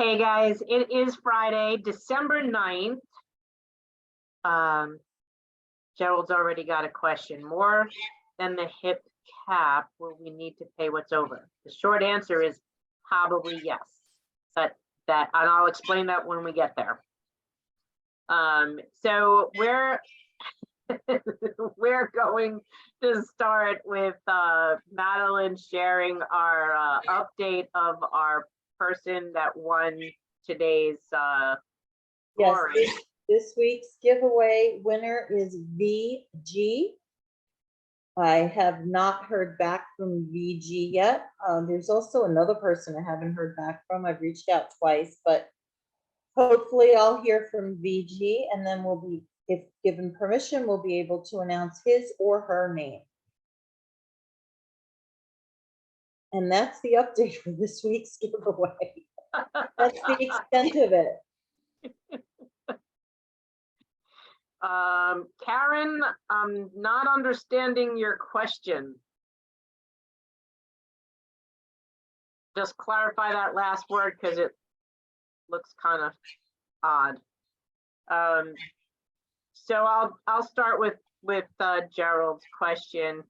Hey guys, it is Friday, December 9th. Gerald's already got a question. More than the HIP cap, will we need to pay what's over? The short answer is probably yes. And I'll explain that when we get there. So we're going to start with Madeline sharing our update of our person that won today's Yes, this week's giveaway winner is VG. I have not heard back from VG yet. There's also another person I haven't heard back from. I've reached out twice, but hopefully I'll hear from VG, and then we'll be, if given permission, we'll be able to announce his or her name. And that's the update for this week's giveaway. That's the extent of it. Karen, I'm not understanding your question. Just clarify that last word because it looks kind of odd. So I'll start with Gerald's question.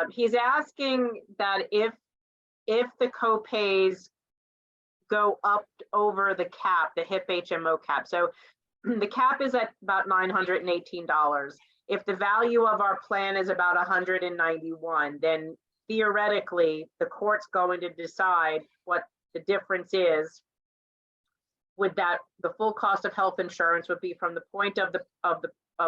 He's asking that if the copays go up over the cap, the HIP HMO cap. So the cap is at about $918. If the value of our plan is about $191, then theoretically the court's going to decide what the difference is. With that, the full cost of health insurance would be from the point of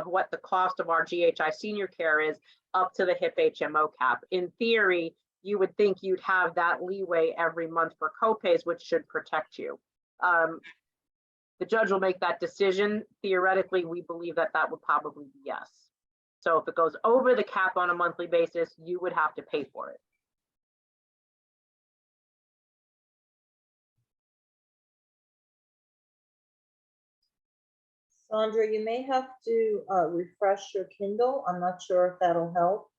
what the cost of our GHI senior care is up to the HIP HMO cap. In theory, you would think you'd have that leeway every month for copays, which should protect you. The judge will make that decision. Theoretically, we believe that would probably be yes. So if it goes over the cap on a monthly basis, you would have to pay for it. Sandra, you may have to refresh your Kindle. I'm not sure if that'll help.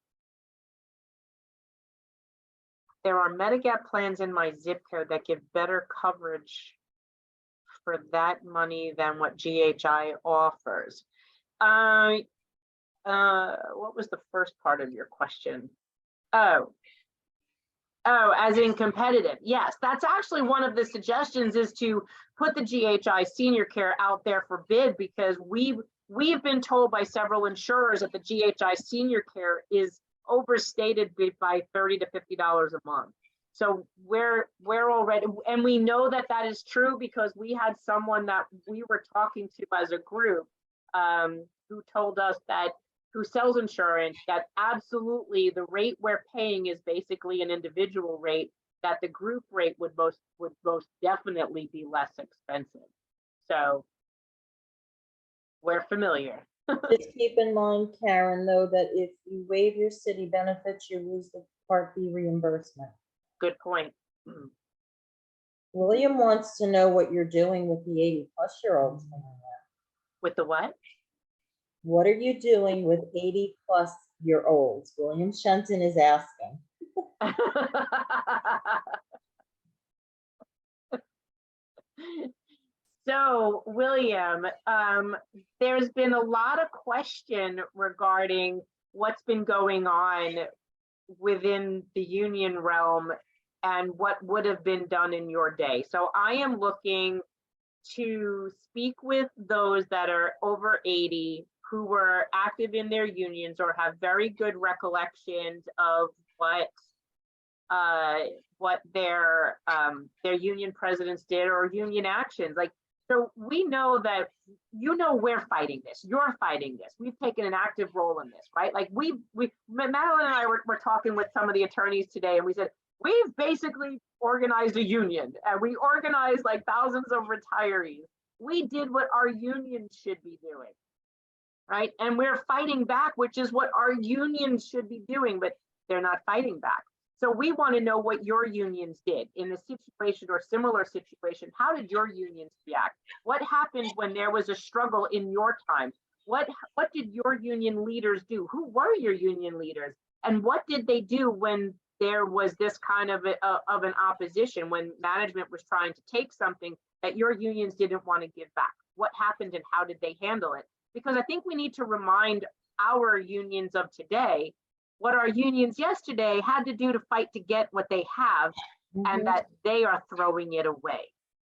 There are Medigap plans in my zip code that give better coverage for that money than what GHI offers. What was the first part of your question? Oh, as in competitive. Yes, that's actually one of the suggestions, is to put the GHI senior care out there for bid, because we've been told by several insurers that the GHI senior care is overstated by $30 to $50 a month. So we're already, and we know that is true because we had someone that we were talking to as a group who told us that, who sells insurance, that absolutely the rate we're paying is basically an individual rate, that the group rate would most definitely be less expensive. So we're familiar. Just keep in mind, Karen, though, that if you waive your city benefits, you lose the Part B reimbursement. Good point. William wants to know what you're doing with the 80-plus-year-olds. With the what? What are you doing with 80-plus-year-olds? William Shenton is asking. So, William, there's been a lot of question regarding what's been going on within the union realm and what would have been done in your day. So I am looking to speak with those that are over 80 who were active in their unions or have very good recollections of what their union presidents did, or union actions. Like, so we know that, we're fighting this, you're fighting this, we've taken an active role in this, right? Like Madeline and I were talking with some of the attorneys today, and we said, we've basically organized a union, and we organized like thousands of retirees. We did what our union should be doing, right? And we're fighting back, which is what our unions should be doing, but they're not fighting back. So we want to know what your unions did in the situation or similar situation. How did your unions react? What happened when there was a struggle in your time? What did your union leaders do? Who were your union leaders? And what did they do when there was this kind of of an opposition when management was trying to take something that your unions didn't want to give back. What happened and how did they handle it? Because I think we need to remind our unions of today what our unions yesterday had to do to fight to get what they have, and that they are throwing it away.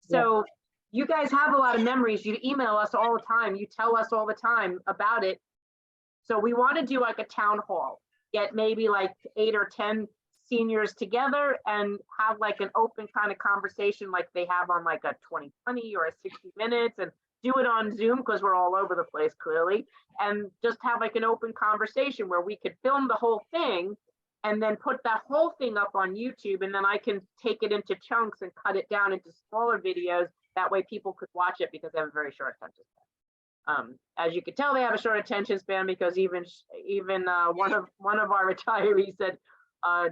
So you guys have a lot of memories. You email us all the time. You tell us all the time about it. So we want to do like a town hall, get maybe like 8 or 10 seniors together and have like an open kind of conversation like they have on like a 2020 or a 60 minutes, and do it on Zoom because we're all over the place clearly, and just have like an open conversation where we could film the whole thing and then put that whole thing up on YouTube, and then I can take it into chunks and cut it down into smaller videos. That way people could watch it because they have a very short attention span. As you can tell, they have a short attention span because even one of our retirees said,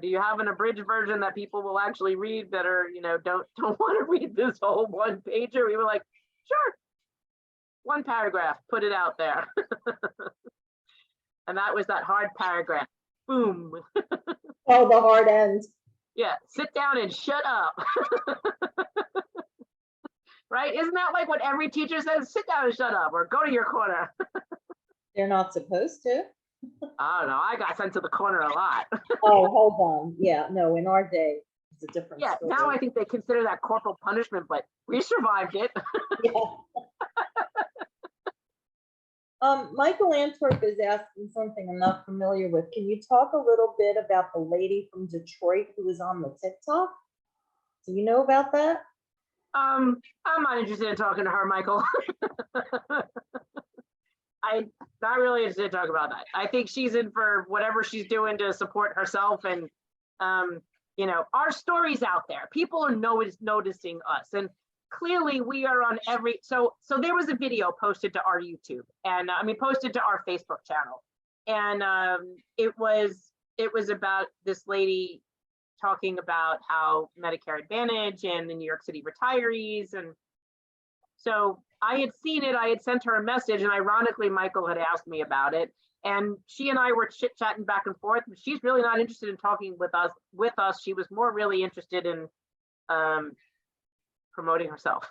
do you have an abridged version that people will actually read that are, don't want to read this whole one pager? We were like, sure, one paragraph, put it out there. And that was that hard paragraph. Boom. Oh, the hard end. Yeah, sit down and shut up. Right? Isn't that like what every teacher says? Sit down and shut up, or go to your corner. They're not supposed to. I don't know. I got sent to the corner a lot. Oh, hold on. Yeah, no, in our day, it's a different Yeah, story. now I think they consider that corporal punishment, but we survived it. Yeah. Michael Antwerp is asking something I'm not familiar with. Can you talk a little bit about the lady from Detroit who was on the TikTok? Do you know about that? I'm not interested in talking to her, Michael. I'm not really interested in talking about that. I think she's in for whatever she's doing to support herself, and our story's out there. People are noticing us, and clearly we are on every. So there was a video posted to our YouTube, and posted to our Facebook channel, and it was about this lady talking about how Medicare Advantage and the New York City retirees. And so I had seen it, I had sent her a message, and ironically, Michael had asked me about it. And she and I were chit-chatting back and forth. She's really not interested in talking with us. She was more really interested in promoting herself.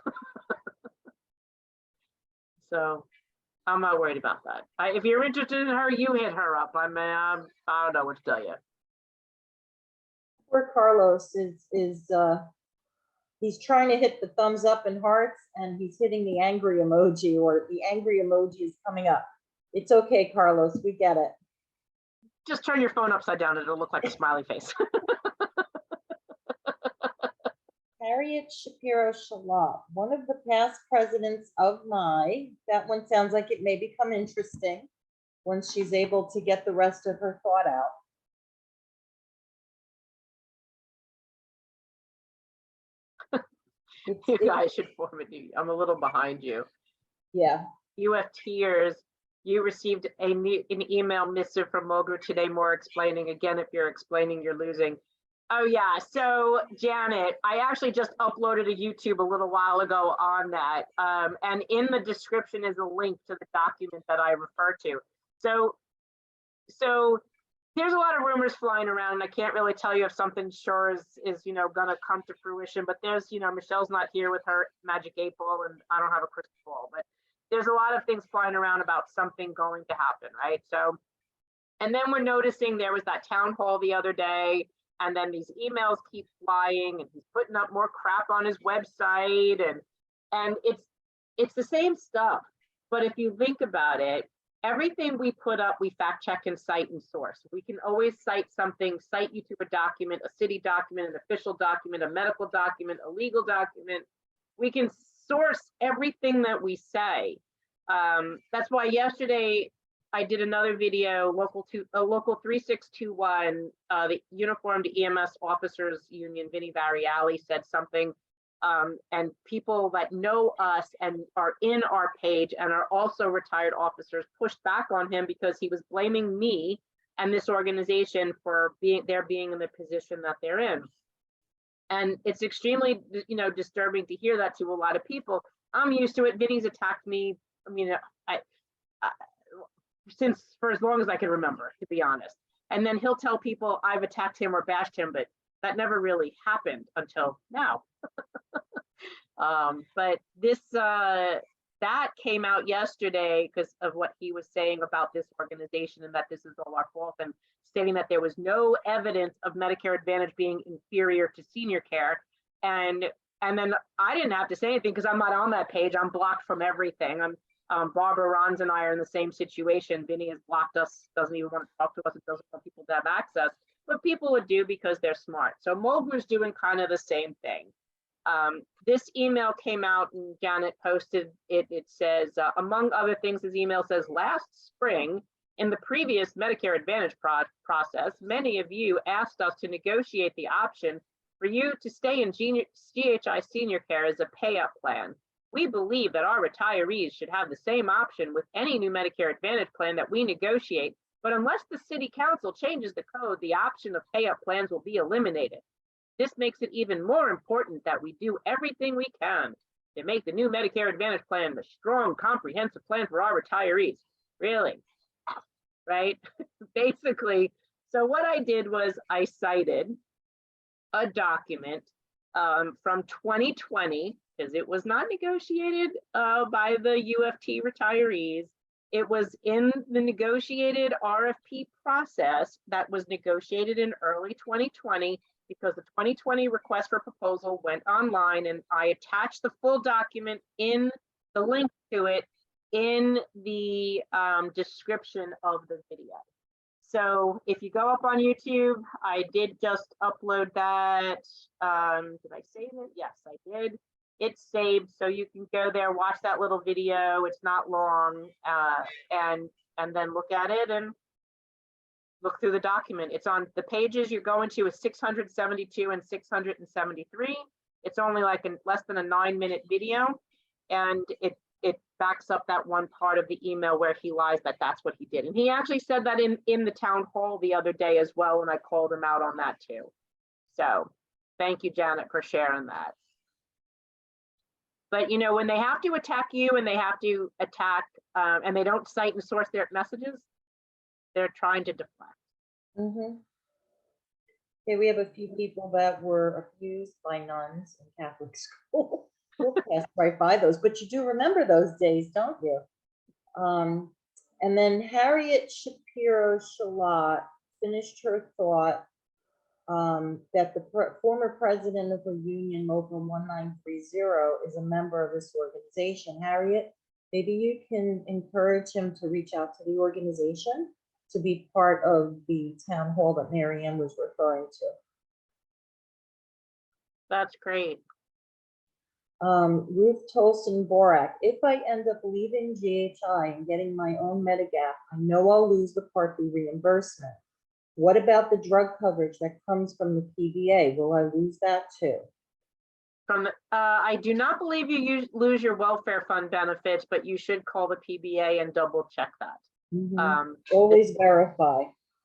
So I'm not worried about that. If you're interested in her, you hit her up. I don't know what to tell you. Poor Carlos is he's trying to hit the thumbs up and hearts, and he's hitting the angry emoji, or the angry emoji is coming up. It's okay, Carlos, we get it. Just turn your phone upside down and it'll look like a smiley face. Harriet Shapiro Shalop, one of the past presidents of that one sounds like it may become interesting once she's able to get the rest of her thought out. You guys should form a new. I'm a little behind you. Yeah. You have tears. You received an email missive from Mulgrew today, more explaining. Again, if you're explaining, you're losing. Oh yeah, so Janet, I actually just uploaded a YouTube a little while ago on that. And in the description is a link to the document that I refer to. So there's a lot of rumors flying around, and I can't really tell you if something sure is gonna come to fruition, but there's, Michelle's not here with her magic 8-ball, and I don't have a crystal ball, but there's a lot of things flying around about something going to happen, right? So, and then we're noticing there was that town hall the other day, and then these emails keep flying, and he's putting up more crap on his website, and it's the same stuff. But if you think about it, everything we put up, we fact check and cite and source. We can always cite something, cite you to a document, a city document, an official document, a medical document, a legal document. We can source everything that we say. That's why yesterday I did another video, local 3621, the Uniformed EMS Officers Union, Vinnie Variali said something, and people that know us and are in our page and are also retired officers pushed back on him because he was blaming me and this organization for being in the position that they're in. And it's extremely, disturbing to hear that to a lot of people. I'm used to it. Vinny's attacked me. I mean, since for as long as I can remember, to be honest. And then he'll tell people I've attacked him or bashed him, but that never really happened until now. But this, that came out yesterday because of what he was saying about this organization and that this is all our fault, and stating that there was no evidence of Medicare Advantage being inferior to senior care. And then I didn't have to say anything because I'm not on that page. I'm blocked from everything. Barbara Rons and I are in the same situation. Vinny has blocked us, doesn't even want to talk to us, and doesn't want people to have access, but people would do because they're smart. So Mulgre's doing kind of the same thing. This email came out and Janet posted it. It says, among other things, his email says, last spring, in the previous Medicare Advantage process, many of you asked us to negotiate the option for you to stay in GHI senior care as a pay-up plan. We believe that our retirees should have the same option with any new Medicare Advantage plan that we negotiate, but unless the City Council changes the code, the option of pay-up plans will be eliminated. This makes it even more important that we do everything we can to make the new Medicare Advantage plan the strong, comprehensive plan for our retirees. Really, right? Basically, so what I did was I cited a document from 2020, because it was not negotiated by the UFT retirees. It was in the negotiated RFP process that was negotiated in early 2020, because the 2020 request for proposal went online, and I attached the full document in the link to it in the description of the video. So if you go up on YouTube, I did just upload that. Did I save it? Yes, I did. It's saved, so you can go there, watch that little video. It's not long, and then look at it and look through the document. It's on the pages you're going to is 672 and 673. It's only like less than a 9-minute video, and it backs up that one part of the email where he lies that that's what he did. And he actually said that in the town hall the other day as well, and I called him out on that too. So thank you, Janet, for sharing that. But you know, when they have to attack you and they have to attack and they don't cite and source their messages, they're trying to deflect. Okay, we have a few people that were abused by nuns in Catholic school. We'll pass right by those, but you do remember those days, don't you? And then Harriet Shapiro Shalat finished her thought that the former president of the union, Local 1930, is a member of this organization. Harriet, maybe you can encourage him to reach out to the organization to be part of the town hall that Mary Ann was referring to. That's great. Ruth Tolson Borak, if I end up leaving GHI and getting my own Medigap, I know I'll lose the Part B reimbursement. What about the drug coverage that comes from the PBA? Will I lose that too? I do not believe you lose your welfare fund benefits, but you should call the PBA and double check that. Always verify.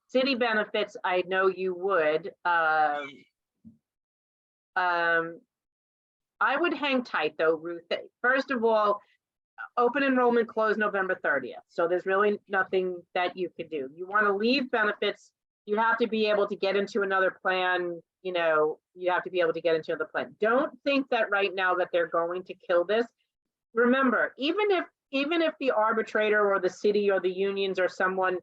City benefits, I know you would. I would hang tight though, Ruth. First of all, open enrollment closed November 30th. So there's really nothing that you could do. You want to leave benefits, you have to be able to get into another plan. You know, you have to be able to get into the plan. Don't think that right now that they're going to kill this. Remember, even if the arbitrator or the city or the unions or someone,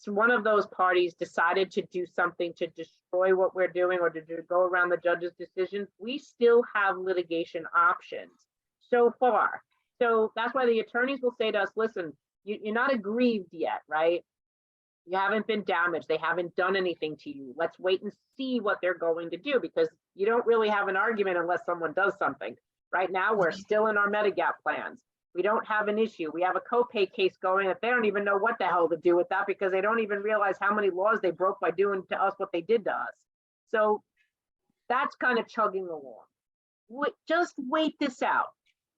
one of those parties decided to do something to destroy what we're doing or to go around the judge's decision, we still have litigation options so far. So that's why the attorneys will say to us, listen, you're not aggrieved yet, right? You haven't been damaged. They haven't done anything to you. Let's wait and see what they're going to do, because you don't really have an argument unless someone does something. Right now, we're still in our Medigap plans. We don't have an issue. We have a copay case going that they don't even know what the hell to do with that, because they don't even realize how many laws they broke by doing to us what they did to us. So that's kind of chugging along. Just wait this out.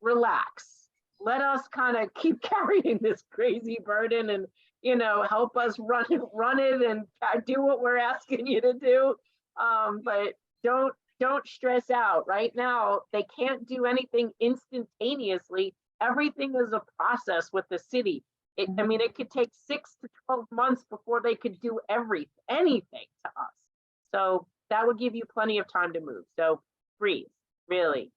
Relax. Let us kind of keep carrying this crazy burden and, you know, help us run it and do what we're asking you to do. But don't stress out. Right now, they can't do anything instantaneously. Everything is a process with the city. I mean, it could take 6 to 12 months before they could do anything to us. So that would give you plenty of time to move. So freeze, really.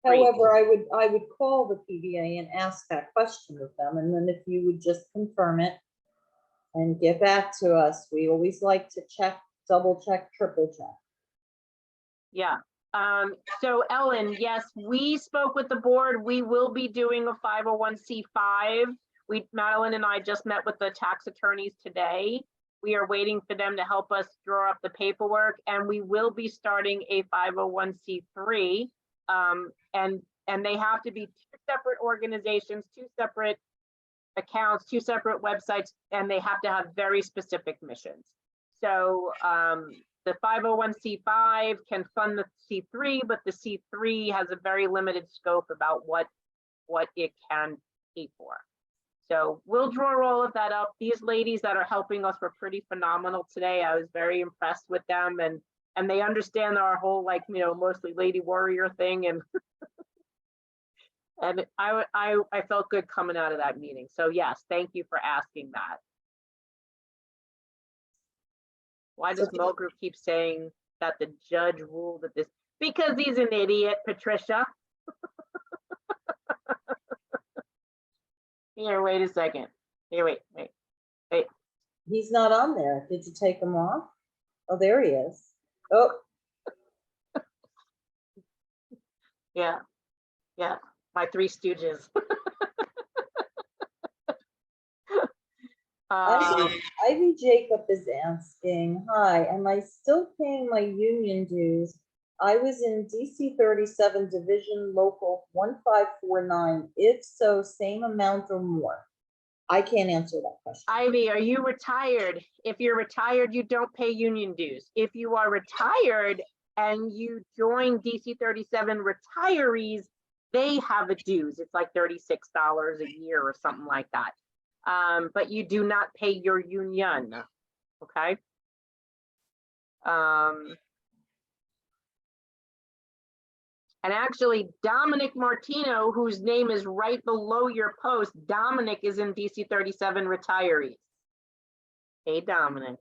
freeze. However, I would call the PBA and ask that question of them, and then if you would just confirm it and get back to us. We always like to check, double check, triple check. Yeah. So Ellen, yes, we spoke with the board. We will be doing a 501c5. Madeline and I just met with the tax attorneys today. We are waiting for them to help us draw up the paperwork, and we will be starting a 501c3. And they have to be 2 separate organizations, 2 separate accounts, 2 separate websites, and they have to have very specific missions. So the 501c5 can fund the C3, but the C3 has a very limited scope about what it can pay for. So we'll draw all of that up. These ladies that are helping us were pretty phenomenal today. I was very impressed with them, and they understand our whole, like, you know, mostly lady warrior thing, and and I felt good coming out of that meeting. So yes, thank you for asking that. Why does Mo Group keep saying that the judge ruled that this? Because he's an idiot, Patricia. Here, wait a second. Here, wait. He's not on there. Did you take him off? Oh, there he is. Oh, Yeah. My 3 stooges. Ivy Jacob is asking, hi, am I still paying my union dues? I was in DC 37 Division Local 1549. If so, same amount or more? I can't answer that question. Ivy, are you retired? If you're retired, you don't pay union dues. If you are retired and you join DC 37 retirees, they have a dues. It's like $36 a year or something like that. But you do not pay your union, okay? And actually, Dominic Martino, whose name is right below your post, Dominic is in DC 37 retirees. Hey, Dominic.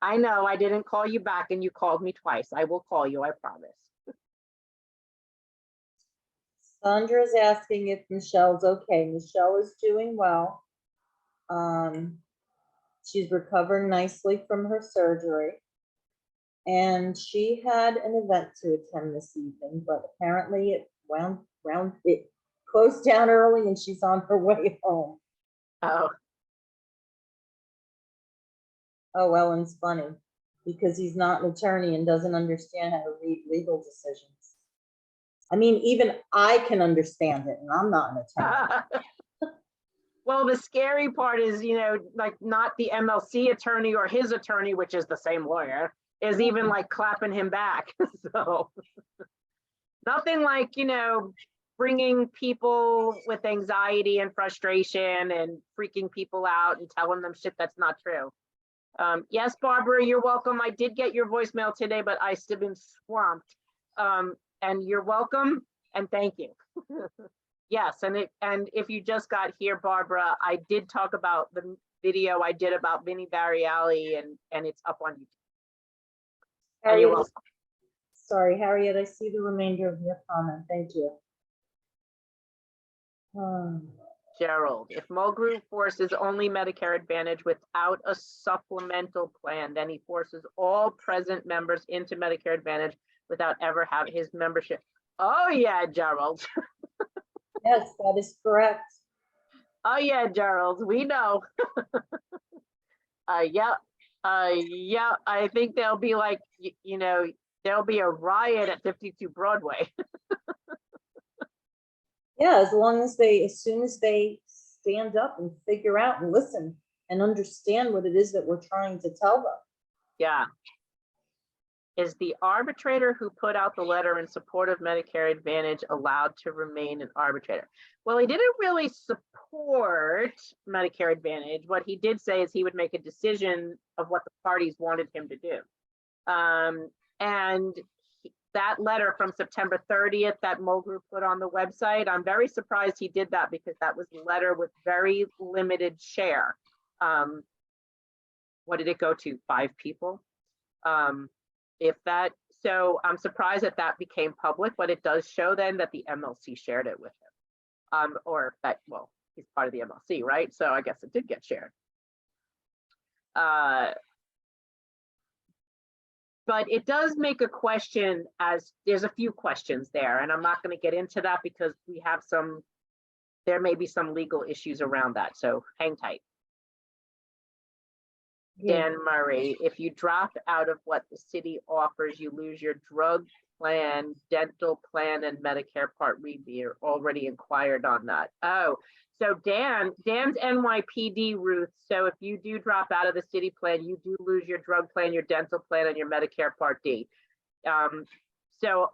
I know I didn't call you back and you called me twice. I will call you, I promise. Sandra's asking if Michelle's okay. Michelle is doing well. She's recovering nicely from her surgery. And she had an event to attend this evening, but apparently it it closed down early and she's on her way home. Oh, Oh, Ellen's funny because he's not an attorney and doesn't understand how to read legal decisions. I mean, even I can understand it and I'm not an attorney. well, the scary part is, you know, like not the MLC attorney or his attorney, which is the same lawyer, is even like clapping him back. So nothing like, you know, bringing people with anxiety and frustration and freaking people out and telling them shit that's not true. Yes, Barbara, you're welcome. I did get your voicemail today, but I still been swamped. And you're welcome and thank you. Yes, and if you just got here, Barbara, I did talk about the video I did about Vinnie Barriali, and it's up on YouTube. And you're welcome. Sorry, Harriet, I see the remainder of your comment. Thank you. Gerald, if Mulgrew forces only Medicare Advantage without a supplemental plan, then he forces all present members into Medicare Advantage without ever having his membership. Oh yeah, Gerald. Yes, that is correct. Oh yeah, Gerald, we know. Yeah, I think there'll be like, you know, there'll be a riot at 52 Broadway. Yeah, as soon as they stand up and figure out and listen and understand what it is that we're trying to tell them. Yeah. Is the arbitrator who put out the letter in support of Medicare Advantage allowed to remain an arbitrator? Well, he didn't really support Medicare Advantage. What he did say is he would make a decision of what the parties wanted him to do. And that letter from September 30th that Mulgrew put on the website, I'm very surprised he did that because that was a letter with very limited share. What did it go to? 5 people? If that, so I'm surprised that that became public, but it does show then that the MLC shared it with him. Or that, well, he's part of the MLC, right? So I guess it did get shared. But it does make a question, as there's a few questions there, and I'm not going to get into that because we have some, there may be some legal issues around that, so hang tight. Dan Murray, if you drop out of what the city offers, you lose your drug plan, dental plan, and Medicare Part B. You're already inquired on that. Oh, so Dan's NYPD, Ruth. So if you do drop out of the city plan, you do lose your drug plan, your dental plan, and your Medicare Part D. So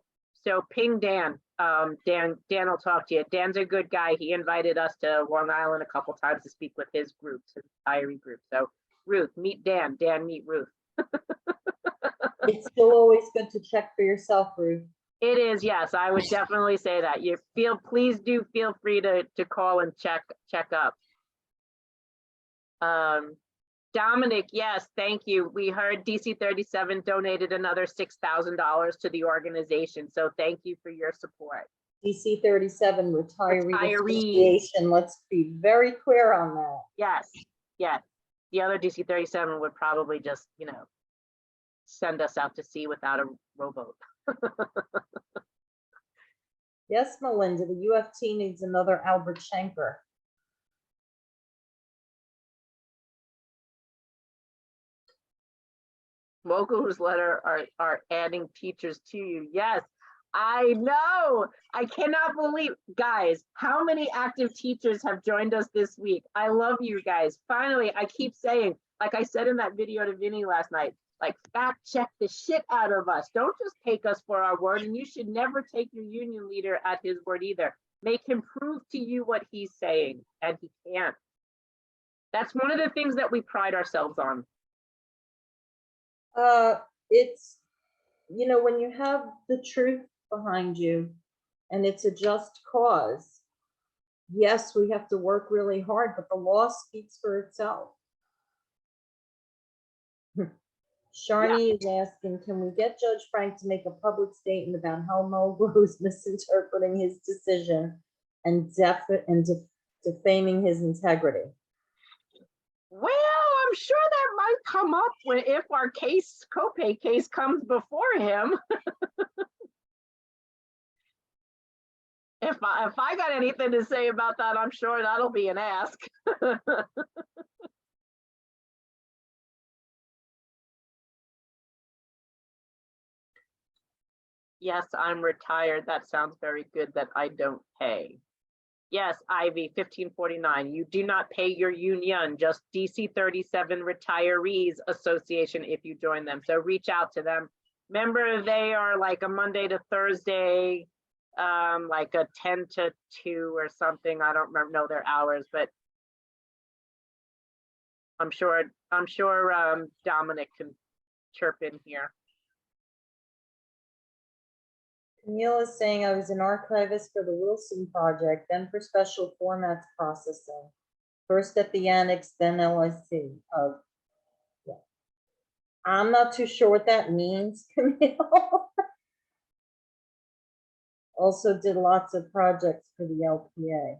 ping Dan. Dan will talk to you. Dan's a good guy. He invited us to Long Island a couple times to speak with his groups, his retiree group. So Ruth, meet Dan. Dan, meet Ruth. It's still always good to check for yourself, Ruth. It is, yes. I would definitely say that. Please do feel free to call and check up. Dominic, yes, thank you. We heard DC 37 donated another $6,000 to the organization. So thank you for your support. DC 37 Retiree Retirees. Association. Let's be very clear on that. Yes, yes. The other DC 37 would probably just, send us out to sea without a rowboat. Yes, Melinda, the UFT needs another Albert Schenker. Mulgrew's letter are adding teachers to you. Yes, I know. I cannot believe, guys, how many active teachers have joined us this week. I love you guys. Finally, I keep saying, like I said in that video to Vinny last night, like fact check the shit out of us. Don't just take us for our word, and you should never take your union leader at his word either. Make him prove to you what he's saying, and he can't. That's one of the things that we pride ourselves on. It's, when you have the truth behind you and it's a just cause, yes, we have to work really hard, but the law speaks for itself. Sharni is asking, can we get Judge Frank to make a public statement about how Mulgrew is misinterpreting his decision and defaming his integrity? Well, I'm sure that might come up if our copay case comes before him. If I got anything to say about that, I'm sure that'll be an ask. Yes, I'm retired. That sounds very good that I don't pay. Yes, Ivy, 1549. You do not pay your union, just DC 37 Retirees Association if you join them. So reach out to them. Remember, they are like a Monday to Thursday, like a 10 to 2 or something. I don't know their hours, but I'm sure Dominic can chirp in here. Camille is saying, I was an archivist for the Wilson Project, then for special formats processing. First at the annex, then LIC. Yeah. I'm not too sure what that means, Camille. Also did lots of projects for the LPA.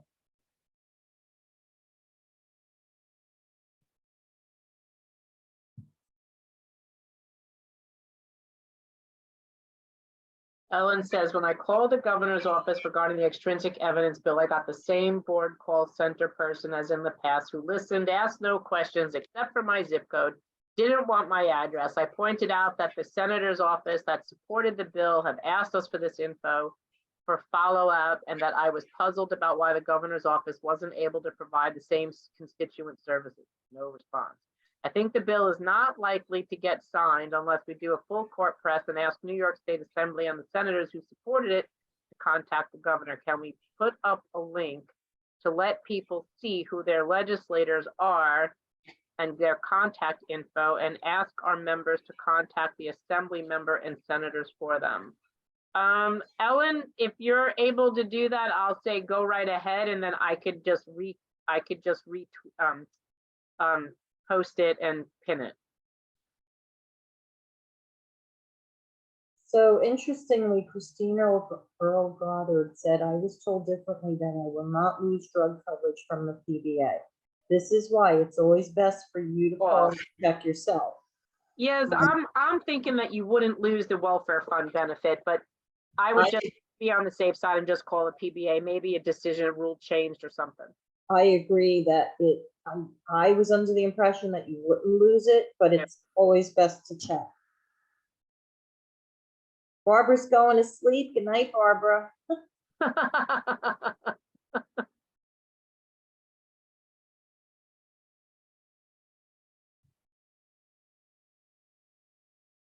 Ellen says, when I called the governor's office regarding the extrinsic evidence bill, I got the same board call center person as in the past who listened, asked no questions except for my zip code, didn't want my address. I pointed out that the senator's office that supported the bill have asked us for this info for follow-up, and that I was puzzled about why the governor's office wasn't able to provide the same constituent services. No response. I think the bill is not likely to get signed unless we do a full court press and ask New York State Assembly and the senators who supported it to contact the governor. Can we put up a link to let people see who their legislators are and their contact info, and ask our members to contact the assembly member and senators for them? Ellen, if you're able to do that, I'll say go right ahead, and then I could just post it and pin it. So interestingly, Christina Earl Goddard said, I was told differently that I will not lose drug coverage from the PBA. This is why it's always best for you to call and check yourself. Yes, I'm thinking that you wouldn't lose the welfare fund benefit, but I would just be on the safe side and just call it PBA, maybe a decision rule changed or something. I agree that I was under the impression that you wouldn't lose it, but it's always best to check. Barbara's going to sleep. Good night, Barbara.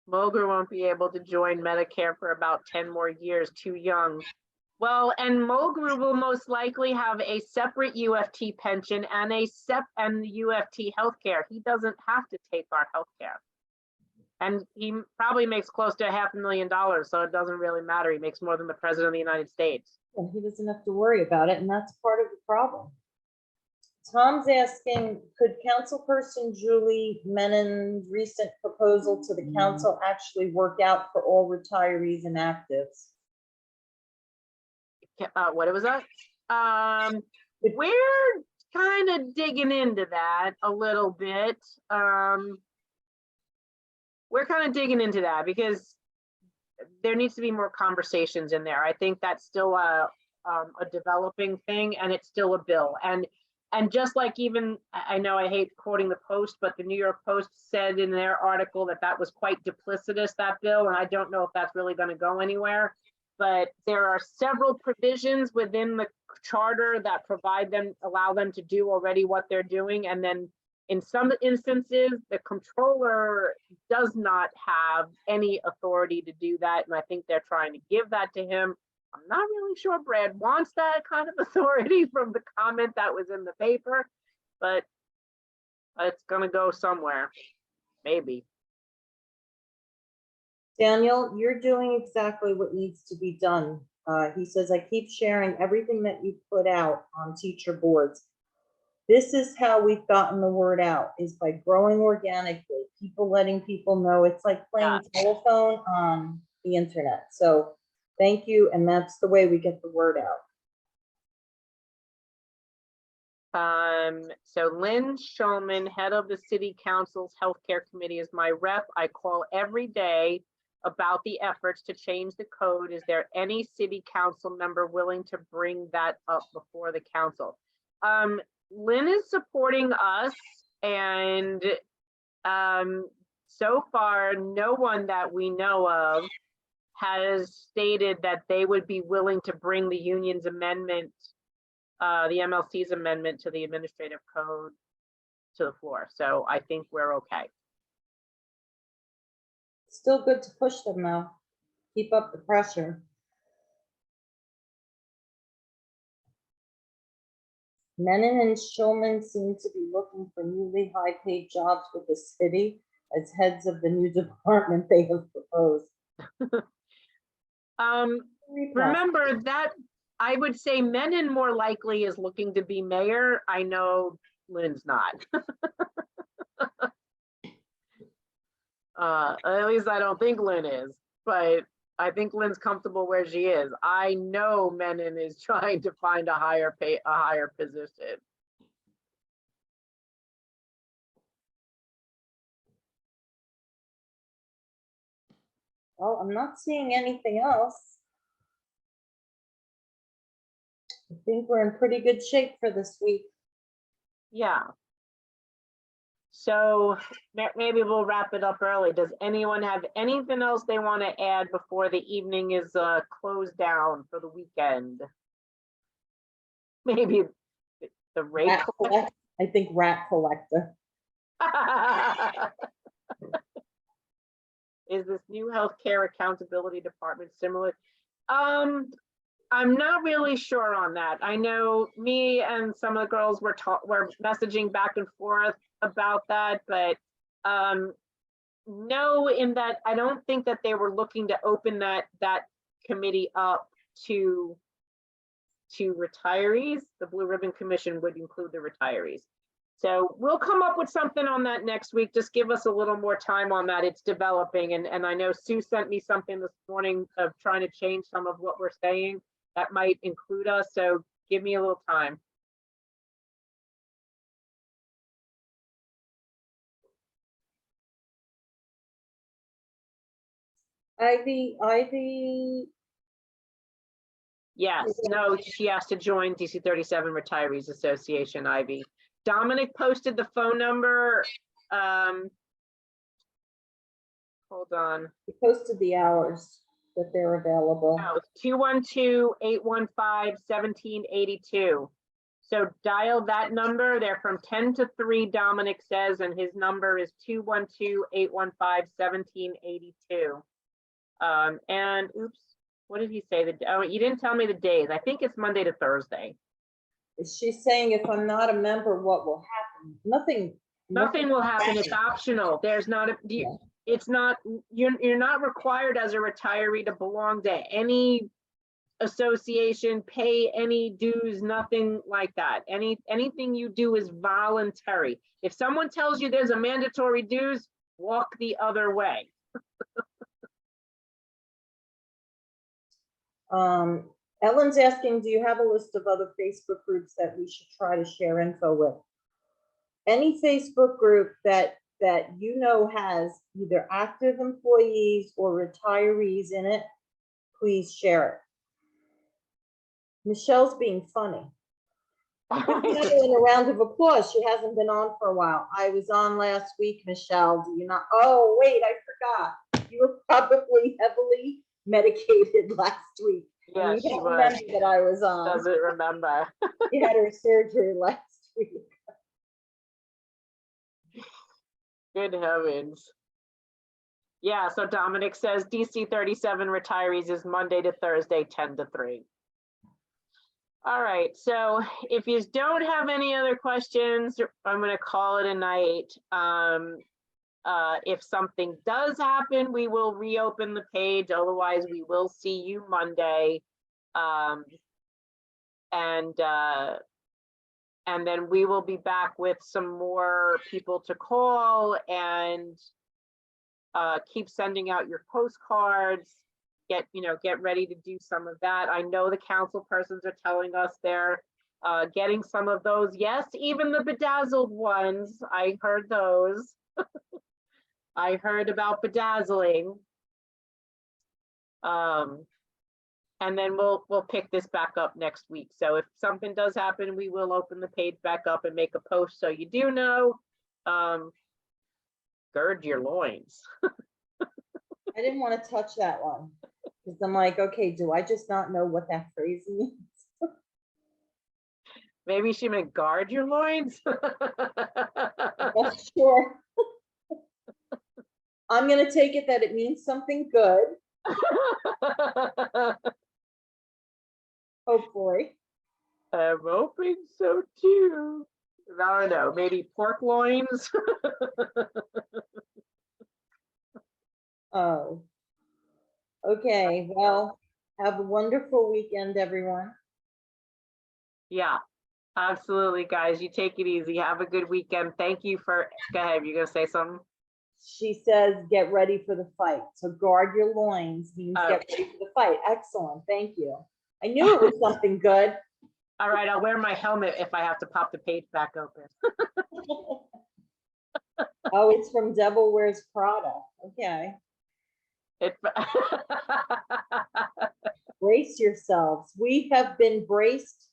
Moger won't be able to join Medicare for about 10 more years, too young. Well, and Mulgrew will most likely have a separate UFT pension and and UFT healthcare. He doesn't have to take our healthcare. And he probably makes close to $500,000, so it doesn't really matter. He makes more than the president of the United States. Well, he doesn't have to worry about it, and that's part of the problem. Tom's asking, could Councilperson Julie Menon's recent proposal to the council actually work out for all retirees and actives? What was that? We're kind of digging into that a little bit. We're kind of digging into that because there needs to be more conversations in there. I think that's still a developing thing, and it's still a bill. And just like, even, I know I hate quoting the Post, but the New York Post said in their article that that was quite duplicitous, that bill, and I don't know if that's really going to go anywhere. But there are several provisions within the charter that allow them to do already what they're doing. And then in some instances, the controller does not have any authority to do that. And I think they're trying to give that to him. I'm not really sure Brad wants that kind of authority from the comment that was in the paper, but it's going to go somewhere, maybe. Daniel, you're doing exactly what needs to be done. He says, I keep sharing everything that you put out on teacher boards. This is how we've gotten the word out, is by growing organically, people letting people know. It's like playing telephone on the internet. So thank you, and that's the way we get the word out. So Lynn Shulman, head of the City Council's Healthcare Committee, is my rep. I call every day about the efforts to change the code. Is there any city council member willing to bring that up before the council? Lynn is supporting us, and so far, no one that we know of has stated that they would be willing to bring the union's amendment, the MLC's amendment to the administrative code to the floor. So I think we're okay. Still good to push them though. Keep up the pressure. Menon and Shulman seem to be looking for newly high-paid jobs with the city as heads of the new department they have proposed. Remember that I would say Menon more likely is looking to be mayor. I know Lynn's not. At least I don't think Lynn is, but I think Lynn's comfortable where she is. I know Menon is trying to find a higher position. Well, I'm not seeing anything else. I think we're in pretty good shape for this week. Yeah. So maybe we'll wrap it up early. Does anyone have anything else they want to add before the evening is closed down for the weekend? Maybe the rate collector. I think rat collector. Is this new healthcare accountability department similar? I'm not really sure on that. I know me and some of the girls were messaging back and forth about that, but no, in that I don't think that they were looking to open that committee up to retirees. The Blue Ribbon Commission would include the retirees. So we'll come up with something on that next week. Just give us a little more time on that. It's developing. And I know Sue sent me something this morning of trying to change some of what we're saying that might include us. So give me a little time. Ivy, Yes, no, she has to join DC 37 Retirees Association, Ivy. Dominic posted the phone number. Hold on. we posted the hours that they're available. Oh, 212-815-1782. So dial that number. They're from 10 to 3, Dominic says, and his number is 212-815-1782. And oops, what did he say? Oh, you didn't tell me the days. I think it's Monday to Thursday. She's saying if I'm not a member, what will happen? Nothing Nothing will happen. It's optional. There's not a, it's not, you're not required as a retiree to belong to any association, pay any dues, nothing like that. Anything you do is voluntary. If someone tells you there's a mandatory dues, walk the other way. Ellen's asking, do you have a list of other Facebook groups that we should try to share info with? Any Facebook group that you know has either active employees or retirees in it, please share it. Michelle's being funny. Give her a round of applause. She hasn't been on for a while. I was on last week, Michelle. Do you not? Oh, wait, I forgot. You were probably heavily medicated last week. Yeah, you she don't was. remember that I was on. Doesn't remember. She had her surgery last week. Good heavens. Yeah, so Dominic says DC 37 retirees is Monday to Thursday, 10 to 3. All right, so if you don't have any other questions, I'm going to call it a night. If something does happen, we will reopen the page. Otherwise, we will see you Monday. And then we will be back with some more people to call and keep sending out your postcards. Get ready to do some of that. I know the council persons are telling us they're getting some of those. Yes, even the bedazzled ones. I heard those. I heard about bedazzling. And then we'll pick this back up next week. So if something does happen, we will open the page back up and make a post so you do know. Gird your loins. I didn't want to touch that one because I'm like, okay, do I just not know what that phrase means? Maybe she meant guard your loins. That's sure. I'm going to take it that it means something good. Hopefully. I'm hoping so too. I don't know, maybe pork loins. Oh. Okay, well, have a wonderful weekend, everyone. Yeah, absolutely, guys. You take it easy. Have a good weekend. Thank you for, go ahead, you gonna say something? She says, get ready for the fight. So guard your loins means get ready for the fight. Excellent, thank you. I knew it was something good. All right, I'll wear my helmet if I have to pop the page back open. Oh, it's from Devil Wears Prada. Okay. Brace yourselves. We have been braced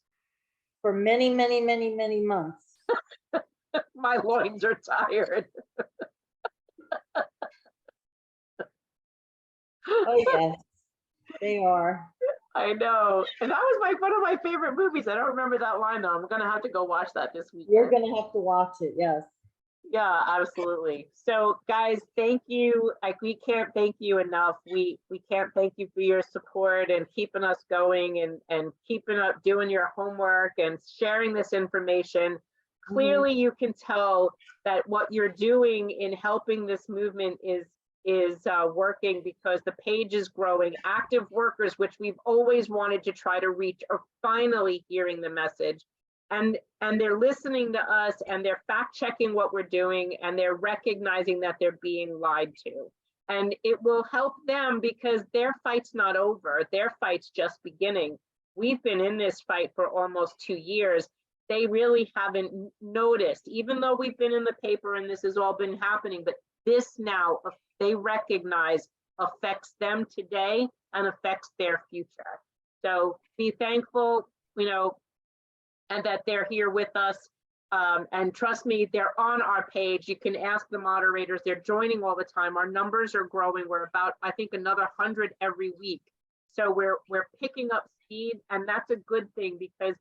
for many, many, many, many months. My loins are tired. Oh, yes, they are. I know. And that was one of my favorite movies. I don't remember that line though. I'm gonna have to go watch that this week. You're gonna have to watch it, yes. Yeah, absolutely. So guys, thank you. Like, we can't thank you enough. We can't thank you for your support and keeping us going and keeping up doing your homework and sharing this information. Clearly you can tell that what you're doing in helping this movement is is working because the page is growing. Active workers, which we've always wanted to try to reach, are finally hearing the message. And they're listening to us, and they're fact checking what we're doing, and they're recognizing that they're being lied to. And it will help them because their fight's not over. Their fight's just beginning. We've been in this fight for almost 2 years. They really haven't noticed, even though we've been in the paper and this has all been happening, but this now they recognize affects them today and affects their future. So be thankful, you know, and that they're here with us. And trust me, they're on our page. You can ask the moderators. They're joining all the time. Our numbers are growing. We're about, I think, another 100 every week. So we're picking up speed, and that's a good thing because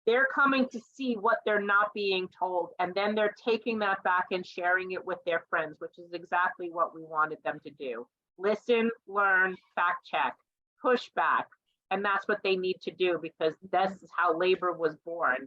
they're coming to see what they're not being told, and then they're taking that back and sharing it with their friends, which is exactly what we wanted them to do. Listen, learn, fact check, push back, and that's what they need to do because this is how labor was born.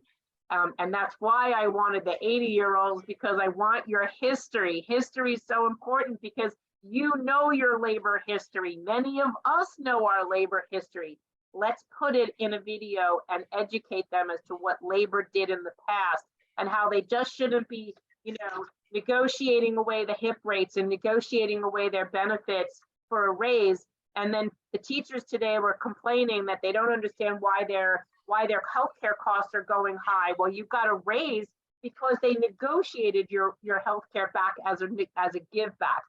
And that's why I wanted the 80-year-olds, because I want your history. History is so important because you know your labor history. Many of us know our labor history. Let's put it in a video and educate them as to what labor did in the past and how they just shouldn't be, you know, negotiating away the HIP rates and negotiating away their benefits for a raise. And then the teachers today were complaining that they don't understand why their healthcare costs are going high. Well, you've got a raise because they negotiated your healthcare back as a give back.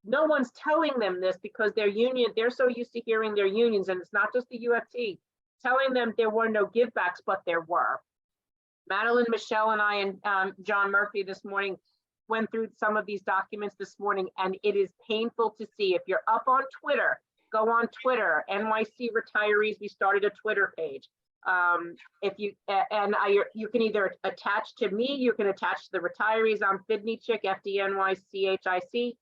No one's telling them this because their union, they're so used to hearing their unions, and it's not just the UFT, telling them there were no givebacks, but there were. Madeline, Michelle, and I, and John Murphy this morning went through some of these documents this morning, and it is painful to see. If you're up on Twitter, go on Twitter, NYC Retirees, we started a Twitter page. If you, you can either attach to me, you can attach to the retirees. I'm Fidnychik, FDNYCHIC.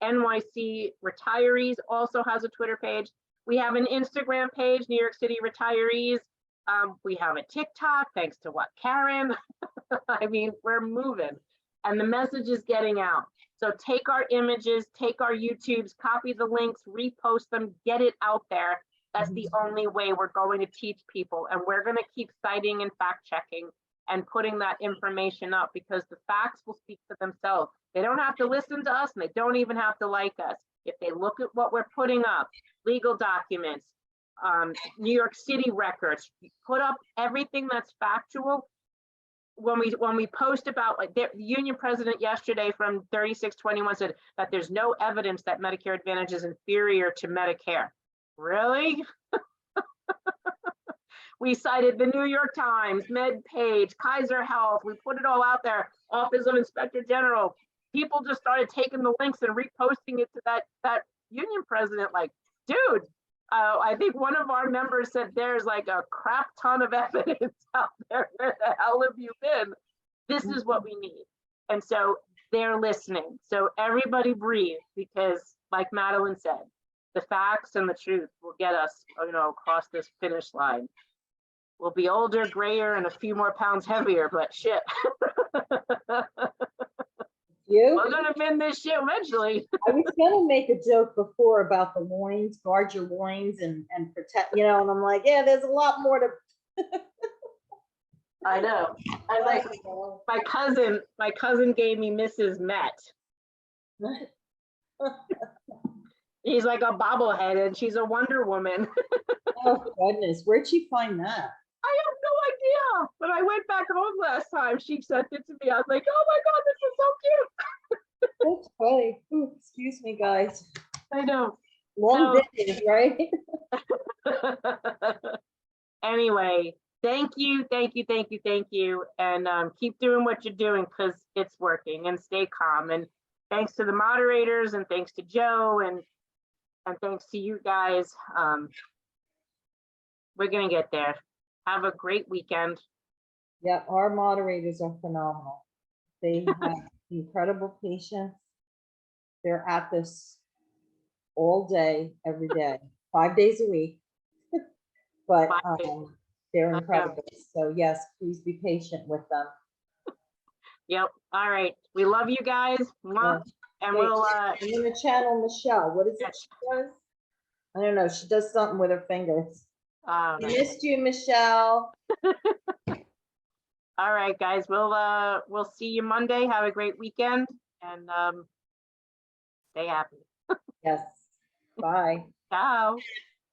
NYC Retirees also has a Twitter page. We have an Instagram page, New York City Retirees. We have a TikTok, thanks to what, Karen? I mean, we're moving and the message is getting out. So take our images, take our YouTubes, copy the links, repost them, get it out there. That's the only way we're going to teach people. And we're going to keep citing and fact checking and putting that information up because the facts will speak for themselves. They don't have to listen to us and they don't even have to like us. If they look at what we're putting up, legal documents, New York City records, put up everything that's factual. When we post about, like, the union president yesterday from 3621 said that there's no evidence that Medicare Advantage is inferior to Medicare. Really? We cited the New York Times, MedPage, Kaiser Health. We put it all out there. Office of Inspector General. People just started taking the links and reposting it to that union president. Like, dude, I think one of our members said there's like a crap ton of evidence out there. Where the hell have you been? This is what we need. And so they're listening. So everybody breathe, because like Madeline said, the facts and the truth will get us, you know, across this finish line. We'll be older, grayer, and a few more pounds heavier, but shit. We're gonna win this shit eventually. I was gonna make a joke before about the loins, guard your loins and protect, you know, and I'm like, yeah, there's a lot more to. I know. I like my cousin gave me Mrs. Met. He's like a bobblehead and she's a Wonder Woman. Oh goodness, where'd she find that? I have no idea. When I went back home last time, she sent it to me. I was like, oh my God, this is so cute. That's funny. Ooh, excuse me, guys. I know. Long days, right? Anyway, thank you. And keep doing what you're doing because it's working, and stay calm. And thanks to the moderators, and thanks to Joe, and thanks to you guys. We're gonna get there. Have a great weekend. Yeah, our moderators are phenomenal. They have incredible patience. They're at this all day, every day, 5 days a week. But they're incredible. So yes, please be patient with them. Yep. All right. We love you guys. Yeah. And Wait, we'll, I'm gonna channel Michelle. What is it yes. she does? I don't know. She does something with her fingers. Oh, I nice. missed you, Michelle. All right, guys, we'll see you Monday. Have a great weekend and stay happy. Yes. Bye. Ciao.